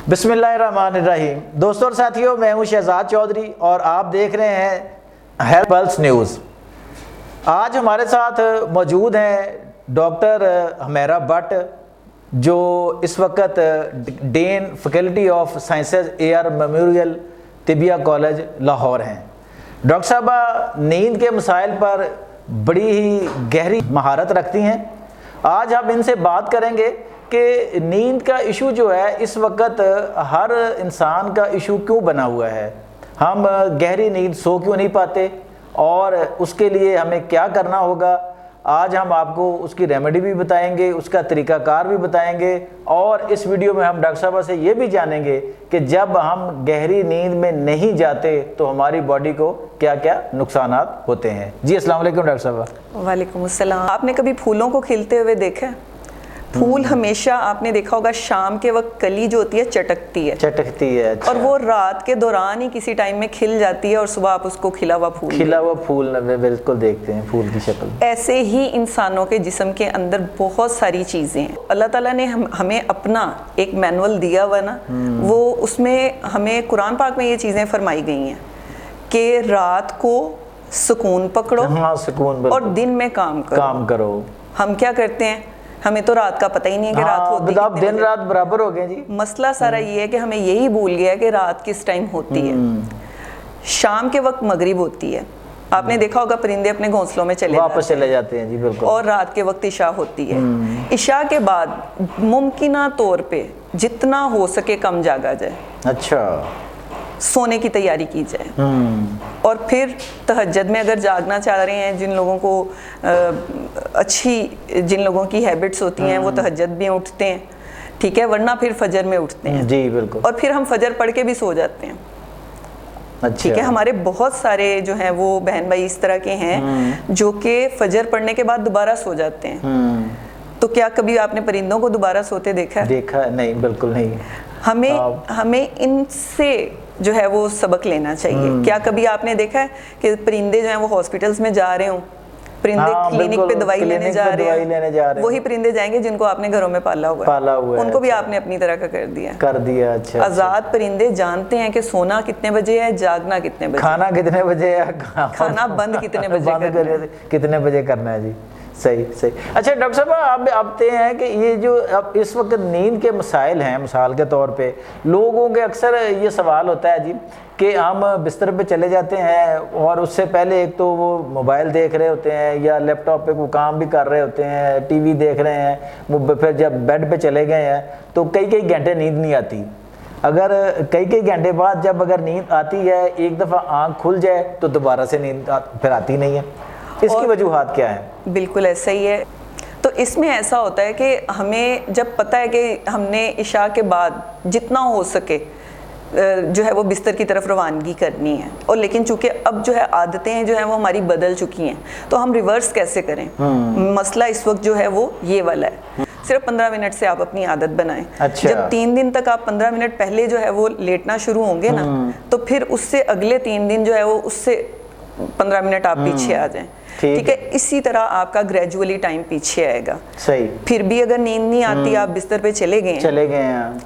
بسم اللہ الرحمن الرحیم۔ دوستوں اور ساتھیوں، میں ہوں شہزاد چودھری اور آپ دیکھ رہے ہیں ہیلتھ پلس نیوز۔ آج ہمارے ساتھ موجود ہیں ڈاکٹر حمیرہ بٹ، جو اس وقت dean faculty of sciences A R memorial طبیہ کالج لاہور ہیں۔ ڈاکٹر صاحبہ نیند کے مسائل پر بڑی ہی گہری مہارت رکھتی ہیں۔ آج ہم ان سے بات کریں گے کہ نیند کا ایشو جو ہے اس وقت ہر انسان کا ایشو کیوں بنا ہوا ہے، ہم گہری نیند سو کیوں نہیں پاتے اور اس کے لیے ہمیں کیا کرنا ہوگا۔ آج ہم آپ کو اس کی ریمیڈی بھی بتائیں گے، اس کا طریقہ کار بھی بتائیں گے، اور اس ویڈیو میں ہم ڈاکٹر صاحبہ سے یہ بھی جانیں گے کہ جب ہم گہری نیند میں نہیں جاتے تو ہماری باڈی کو کیا کیا نقصانات ہوتے ہیں۔ جی السلام علیکم ڈاکٹر صاحبہ۔ وعلیکم السلام۔ آپ نے کبھی پھولوں کو کھلتے ہوئے دیکھا ہے؟ پھول ہمیشہ آپ نے دیکھا ہوگا شام کے وقت کلی جو ہوتی ہے چٹکتی ہے، اچھا۔ اور وہ رات کے دوران ہی کسی ٹائم میں کھل جاتی ہے اور صبح آپ اس کو کھلا ہوا پھول بالکل دیکھتے ہیں پھول کی شکل۔ ایسے ہی انسانوں کے جسم کے اندر بہت ساری چیزیں ہیں۔ اللہ تعالیٰ نے ہمیں اپنا ایک مینول دیا ہوا نا، وہ اس میں ہمیں قرآن پاک میں یہ چیزیں فرمائی گئی ہیں کہ رات کو سکون پکڑو اور دن میں کام کرو۔ ہم کیا کرتے ہیں؟ ہمیں تو رات کا پتہ ہی نہیں ہے کہ رات ہوتی ہے، دن رات برابر ہو گئے جی۔ مسئلہ سارا یہ ہے کہ ہمیں یہی بھول گیا ہے کہ رات کس ٹائم ہوتی ہے۔ شام کے وقت مغرب ہوتی ہے، آپ نے دیکھا ہوگا پرندے اپنے گھونسلوں میں واپس چلے جاتے ہیں جی، بالکل۔ اور رات کے وقت عشاء ہوتی ہے۔ عشاء کے بعد ممکنہ طور پہ جتنا ہو سکے کم جاگا جائے، اچھا، سونے کی تیاری کی جائے، اور پھر تہجد میں اگر جاگنا چاہ رہے ہیں، جن لوگوں کو جن لوگوں کی ہیبٹس ہوتی ہیں وہ تہجد میں اٹھتے ہیں، ٹھیک ہے، ورنہ پھر فجر میں اٹھتے ہیں جی بالکل، اور پھر ہم فجر پڑھ کے بھی سو جاتے ہیں۔ ٹھیک ہے، ہمارے بہت سارے جو ہیں وہ بہن بھائی اس طرح کے ہیں جو کہ فجر پڑھنے کے بعد دوبارہ سو جاتے ہیں۔ تو کیا کبھی آپ نے پرندوں کو دوبارہ سوتے دیکھا ہے؟ دیکھا نہیں، بالکل نہیں۔ ہمیں ان سے جو ہے وہ سبق لینا چاہیے۔ کیا کبھی آپ نے دیکھا ہے کہ پرندے جو ہیں وہ ہاسپٹلز میں جا رہے ہوں، پرندے کلینک پہ دوائی لینے جا رہے ہیں، وہی پرندے جائیں گے جن کو آپ نے گھروں میں پالا ہوا ہے، ان کو بھی آپ نے اپنی طرح کا کر دیا۔ اچھا، آزاد پرندے جانتے ہیں کہ سونا کتنے بجے ہے، جاگنا کتنے بجے، کھانا کتنے بجے ہے، کھانا بند کتنے بجے کرنا ہے۔ جی صحیح۔ اچھا ڈاکٹر صاحب، آپ آتے ہیں کہ یہ جو اب اس وقت نیند کے مسائل ہیں، مثال کے طور پہ لوگوں کے اکثر یہ سوال ہوتا ہے جی کہ ہم بستر پہ چلے جاتے ہیں اور اس سے پہلے ایک تو وہ موبائل دیکھ رہے ہوتے ہیں یا لیپ ٹاپ پہ کوئی کام بھی کر رہے ہوتے ہیں، ٹی وی دیکھ رہے ہیں، پھر جب بیڈ پہ چلے گئے ہیں تو کئی گھنٹے نیند نہیں آتی۔ اگر کئی گھنٹے بعد جب اگر نیند آتی ہے، ایک دفعہ آنکھ کھل جائے تو دوبارہ سے نیند پھر آتی نہیں ہے، اس کی وجوہات کیا ہیں؟ بالکل ایسا ہی ہے۔ تو اس میں ایسا ہوتا ہے کہ ہمیں جب پتہ ہے کہ ہم نے عشاء کے بعد جتنا ہو سکے جو ہے وہ بستر کی طرف روانگی کرنی ہے، اور لیکن چونکہ اب جو ہے عادتیں جو ہیں وہ ہماری بدل چکی ہیں، تو ہم ریورس کیسے کریں؟ مسئلہ اس وقت جو ہے وہ یہ والا ہے۔ صرف 15 منٹ سے آپ اپنی عادت بنائیں۔ جب 3 دن تک آپ 15 منٹ پہلے جو ہے وہ لیٹنا شروع ہوں گے نا، تو پھر اس سے اگلے 3 دن جو ہے وہ اس سے 15 منٹ آپ پیچھے آ جائیں، ٹھیک ہے۔ اسی طرح آپ کا گریجولی ٹائم پیچھے آئے گا۔ صحیح۔ پھر بھی اگر نیند نہیں آتی، آپ بستر پہ چلے گئے ہیں،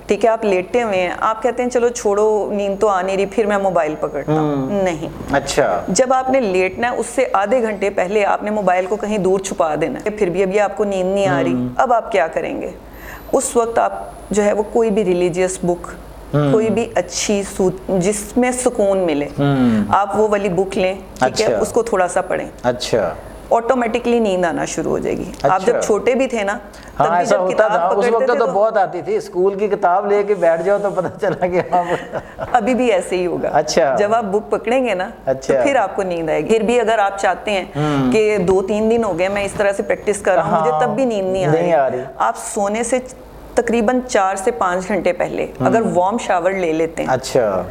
ٹھیک ہے، آپ لیٹے ہوئے ہیں، آپ کہتے ہیں چلو چھوڑو نیند تو آ نہیں رہی، پھر میں موبائل پکڑتا ہوں، نہیں۔ اچھا، جب آپ نے لیٹنا ہے اس سے آدھے گھنٹے پہلے آپ نے موبائل کو کہیں دور چھپا دینا ہے، پھر بھی ابھی آپ کو نیند نہیں آ رہی، اب آپ کیا کریں گے؟ اس وقت آپ جو ہے وہ کوئی بھی ریلیجیس بک، کوئی بھی اچھی جس میں سکون ملے، آپ وہ والی بک لیں، ٹھیک ہے، اس کو تھوڑا سا پڑھیں، اچھا، آٹومیٹکلی نیند آنا شروع ہو جائے گی۔ آپ جب چھوٹے بھی تھے نا، ہاں ایسا ہوتا تھا، اس وقت تو بہت آتی تھی، اسکول کی کتاب لے کے بیٹھ جاؤ تو پتہ چلا کہ ابھی بھی ایسے ہی ہوگا۔ اچھا، جب آپ بک پکڑیں گے نا تو پھر آپ کو نیند آئے گی۔ پھر بھی اگر آپ چاہتے ہیں کہ 2-3 دن ہو گئے میں اس طرح سے پریکٹس کر رہا ہوں، مجھے تب بھی نیند نہیں آ رہی، آپ سونے سے تقریباً 4 سے 5 گھنٹے پہلے اگر وارم شاور لے لیتے ہیں، اچھا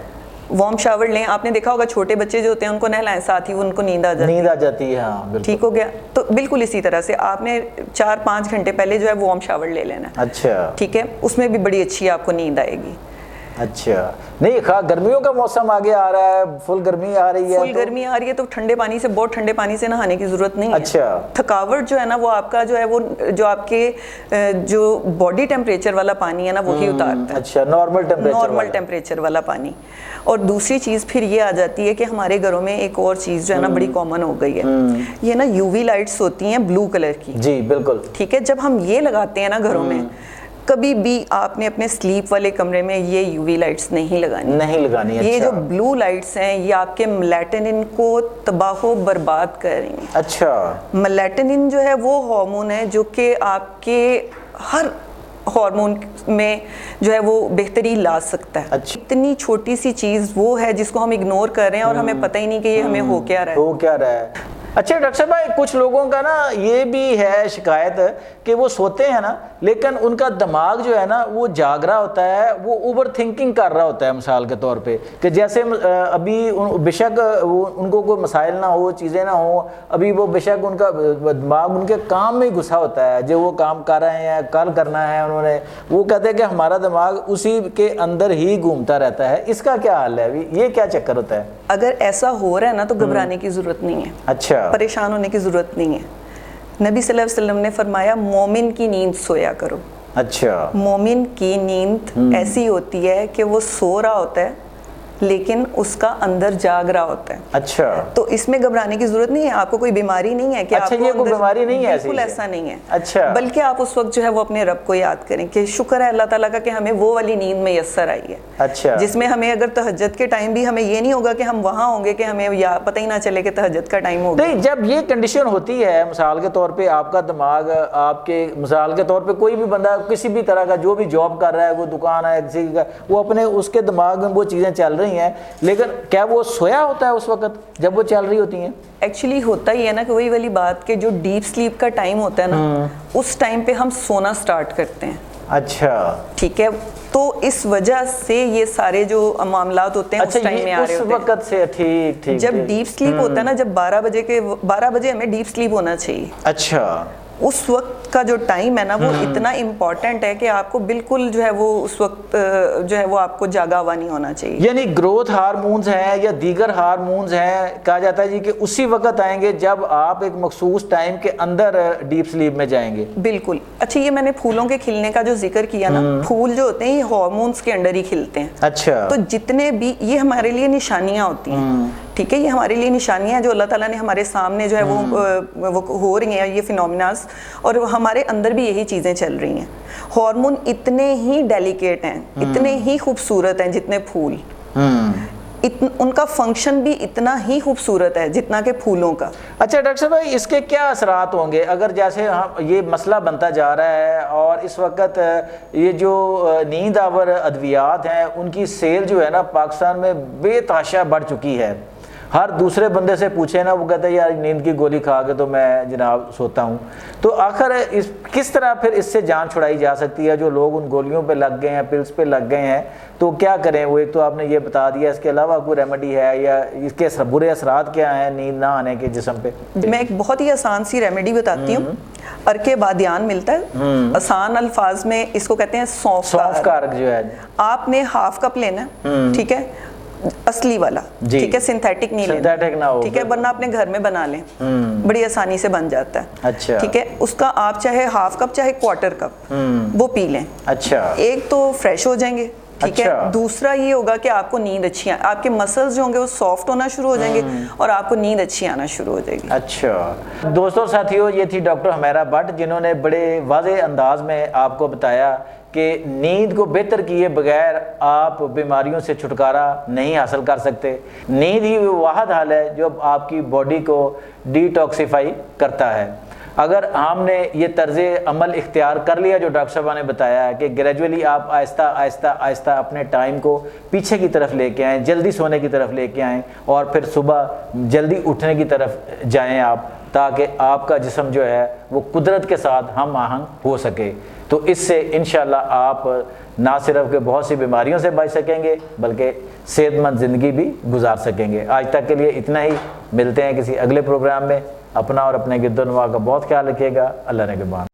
وارم شاور لیں، آپ نے دیکھا ہوگا چھوٹے بچے جو ہوتے ہیں ان کو نہلائیں ساتھ ہی ان کو نیند آ جاتی ہے، ہاں ٹھیک ہو گیا۔ تو بالکل اسی طرح سے آپ نے 4-5 گھنٹے پہلے جو ہے وارم شاور لے لینا، اچھا ٹھیک ہے، اس میں بھی بڑی اچھی آپ کو نیند آئے گی۔ اچھا نہیں گرمیوں کا موسم آگے آ رہا ہے, فل گرمی آ رہی ہے, فل گرمی آ رہی ہے تو ٹھنڈے پانی سے, بہت ٹھنڈے پانی سے نہانے کی ضرورت نہیں ہے. اچھا تھکاوٹ جو ہے نا وہ آپ کا جو ہے وہ جو آپ کے جو باڈی ٹیمپریچر والا پانی ہے نا وہی اتارتا ہے. اچھا نارمل ٹیمپریچر والا پانی. اور دوسری چیز پھر یہ آ جاتی ہے کہ ہمارے گھروں میں ایک اور چیز جو ہے نا بڑی کامن ہو گئی ہے, یہ نا یو وی لائٹس ہوتی ہیں بلو کلر کی. جی بالکل ٹھیک ہے, جب ہم یہ لگاتے ہیں نا گھروں میں, کبھی بھی آپ نے اپنے سلیپ والے کمرے میں یہ یو وی لائٹس نہیں لگانی. یہ جو بلو لائٹس ہیں یہ آپ کے میلاٹونن کو تباہ و برباد کر رہی ہیں. اچھا میلاٹونن جو ہے وہ ہارمون ہے جو کہ آپ کے ہر ہارمون میں جو ہے وہ بہتری لا سکتا ہے. اتنی چھوٹی سی چیز وہ ہے جس کو ہم اگنور کر رہے ہیں اور ہمیں پتہ ہی نہیں کہ یہ ہمیں ہو کیا رہا ہے. اچھا ڈاکٹر صاحب بھائی, کچھ لوگوں کا نا یہ بھی ہے شکایت کہ وہ سوتے ہیں نا لیکن ان کا دماغ جو ہے نا وہ جاگ رہا ہوتا ہے, وہ اوور تھنکنگ کر رہا ہوتا ہے, مثال کے طور پہ کہ جیسے ابھی بے شک ان کو کوئی مسائل نہ ہو, چیزیں نہ ہوں, ابھی وہ بے شک ان کا دماغ ان کے کام میں ہی گھسا ہوتا ہے, جو وہ کام کر رہے ہیں کل کرنا ہے انہوں نے, وہ کہتے ہیں کہ ہمارا دماغ اسی کے اندر ہی گھومتا رہتا ہے. اس کا کیا حل ہے, یہ کیا چکر ہوتا ہے؟ اگر ایسا ہو رہا ہے نا تو گھبرانے کی ضرورت نہیں ہے. اچھا پریشان ہونے کی ضرورت نہیں ہے. نبی صلی اللہ علیہ وسلم نے فرمایا مومن کی نیند سویا کرو. اچھا مومن کی نیند ایسی ہوتی ہے کہ وہ سو رہا ہوتا ہے لیکن اس کا اندر جاگ رہا ہوتا ہے. اچھا تو اس میں گھبرانے کی ضرورت نہیں ہے. آپ کو کوئی بیماری نہیں ہے کہ اچھا یہ کوئی بیماری نہیں ہے, بالکل ایسا نہیں ہے. اچھا بلکہ آپ اس وقت جو ہے وہ اپنے رب کو یاد کریں کہ شکر ہے اللہ تعالیٰ کا کہ ہمیں وہ والی نیند میسر آئی ہے. اچھا جس میں ہمیں اگر تہجد کے ٹائم بھی ہمیں یہ نہیں ہوگا کہ ہم وہاں ہوں گے کہ ہمیں پتہ ہی نہ چلے کہ تہجد کا ٹائم ہوگا. نہیں, جب یہ کنڈیشن ہوتی ہے مثال کے طور پہ آپ کا دماغ آپ کے, مثال کے طور پہ کوئی بھی بندہ کسی بھی طرح کا جو بھی جاب کر رہا ہے, وہ دکان ہے کسی کا, وہ اپنے اس کے دماغ میں وہ چیزیں چل رہی ہیں, لیکن کیا وہ سویا ہوتا ہے اس وقت جب وہ چل رہی ہوتی ہیں؟ ایکچولی ہوتا ہی ہے نا کہ وہی والی بات کہ جو ڈیپ سلیپ کا ٹائم ہوتا ہے نا اس ٹائم پہ ہم سونا سٹارٹ کرتے ہیں. اچھا ٹھیک ہے, تو اس وجہ سے یہ سارے جو معاملات ہوتے ہیں اس ٹائم میں آ رہے ہوتے ہیں. اس وقت سے ٹھیک جب ڈیپ سلیپ ہوتا ہے نا, جب 12 بجے ہمیں ڈیپ سلیپ ہونا چاہیے. اچھا اس وقت کا جو ٹائم ہے نا وہ اتنا امپورٹنٹ ہے کہ آپ کو بالکل جو ہے وہ اس وقت جو ہے وہ آپ کو جاگا ہوا نہیں ہونا چاہیے. یعنی گروتھ ہارمونز ہیں یا دیگر ہارمونز ہیں, کہا جاتا ہے جی کہ اسی وقت آئیں گے جب آپ ایک مخصوص ٹائم کے اندر ڈیپ سلیپ میں جائیں گے. بالکل. اچھا یہ میں نے پھولوں کے کھلنے کا جو ذکر کیا نا, پھول جو ہوتے ہیں یہ ہارمونز کے انڈر ہی کھلتے ہیں. اچھا تو جتنے بھی یہ ہمارے لیے نشانیاں ہوتی ہیں, ٹھیک ہے, یہ ہمارے لیے نشانیاں جو اللہ تعالیٰ نے ہمارے سامنے جو ہے وہ ہو رہی ہیں یہ فینومیناز, اور ہمارے اندر بھی یہی چیزیں چل رہی ہیں. ہارمون اتنے ہی ڈیلیکیٹ ہیں, اتنے ہی خوبصورت ہیں جتنے پھول, ان کا فنکشن بھی اتنا ہی خوبصورت ہے جتنا کہ پھولوں کا. اچھا ڈاکٹر صاحب بھائی, اس کے کیا اثرات ہوں گے اگر جیسے یہ مسئلہ بنتا جا رہا ہے اور اس وقت یہ جو نیند آور ادویات ہیں ان کی سیل جو ہے نا پاکستان میں بے تحاشا بڑھ چکی ہے. ہر دوسرے بندے سے پوچھے نا وہ کہتا ہے یار نیند کی گولی کھا کے تو میں جناب سوتا ہوں. تو آخر کس طرح پھر اس سے جان چھڑائی جا سکتی ہے؟ جو لوگ ان گولیوں پہ لگ گئے ہیں, پلس پہ لگ گئے ہیں, تو کیا کریں؟ وہ ایک تو آپ نے یہ بتا دیا, اس کے علاوہ کوئی ریمیڈی ہے یا اس کے برے اثرات کیا ہیں نیند نہ آنے کے جسم پہ؟ میں ایک بہت ہی آسان سی ریمیڈی بتاتی ہوں. ارک بادیان ملتا ہے, آسان الفاظ میں اس کو کہتے ہیں سونف کا ارک. جو ہے آپ نے ہاف کپ لینا, ٹھیک ہے, اصلی والا, ٹھیک ہے, سنتھیٹک نہیں لینا, ٹھیک ہے, ورنہ اپنے گھر میں بنا لیں, بڑی آسانی سے بن جاتا ہے. اچھا ٹھیک ہے, اس کا آپ چاہے ہاف کپ چاہے کوارٹر کپ وہ پی لیں. اچھا ایک تو فریش ہو جائیں گے, ٹھیک ہے, دوسرا یہ ہوگا کہ آپ کو نیند اچھی آپ کے مسلز جو ہوں گے وہ سافٹ ہونا شروع ہو جائیں گے اور آپ کو نیند اچھی آنا شروع ہو جائے گی. اچھا دوستوں ساتھیوں, یہ تھی ڈاکٹر حمیرہ بٹ جنہوں نے بڑے واضح انداز میں آپ کو بتایا کہ نیند کو بہتر کیے بغیر آپ بیماریوں سے چھٹکارا نہیں حاصل کر سکتے. نیند ہی واحد حل ہے جو آپ کی باڈی کو ڈیٹاکسیفائی کرتا ہے. اگر ہم نے یہ طرز عمل اختیار کر لیا جو ڈاکٹر صاحبہ نے بتایا ہے کہ گریجولی آپ آہستہ آہستہ آہستہ اپنے ٹائم کو پیچھے کی طرف لے کے آئیں, جلدی سونے کی طرف لے کے آئیں اور پھر صبح جلدی اٹھنے کی طرف جائیں آپ, تاکہ آپ کا جسم جو ہے وہ قدرت کے ساتھ ہم آہنگ ہو سکے. تو اس سے انشاءاللہ آپ نہ صرف کہ بہت سی بیماریوں سے بچ سکیں گے بلکہ صحت مند زندگی بھی گزار سکیں گے. آج تک کے لیے اتنا ہی, ملتے ہیں کسی اگلے پروگرام میں. اپنا اور اپنے گرد و نواح کا بہت خیال رکھیے گا. اللہ نگہبان.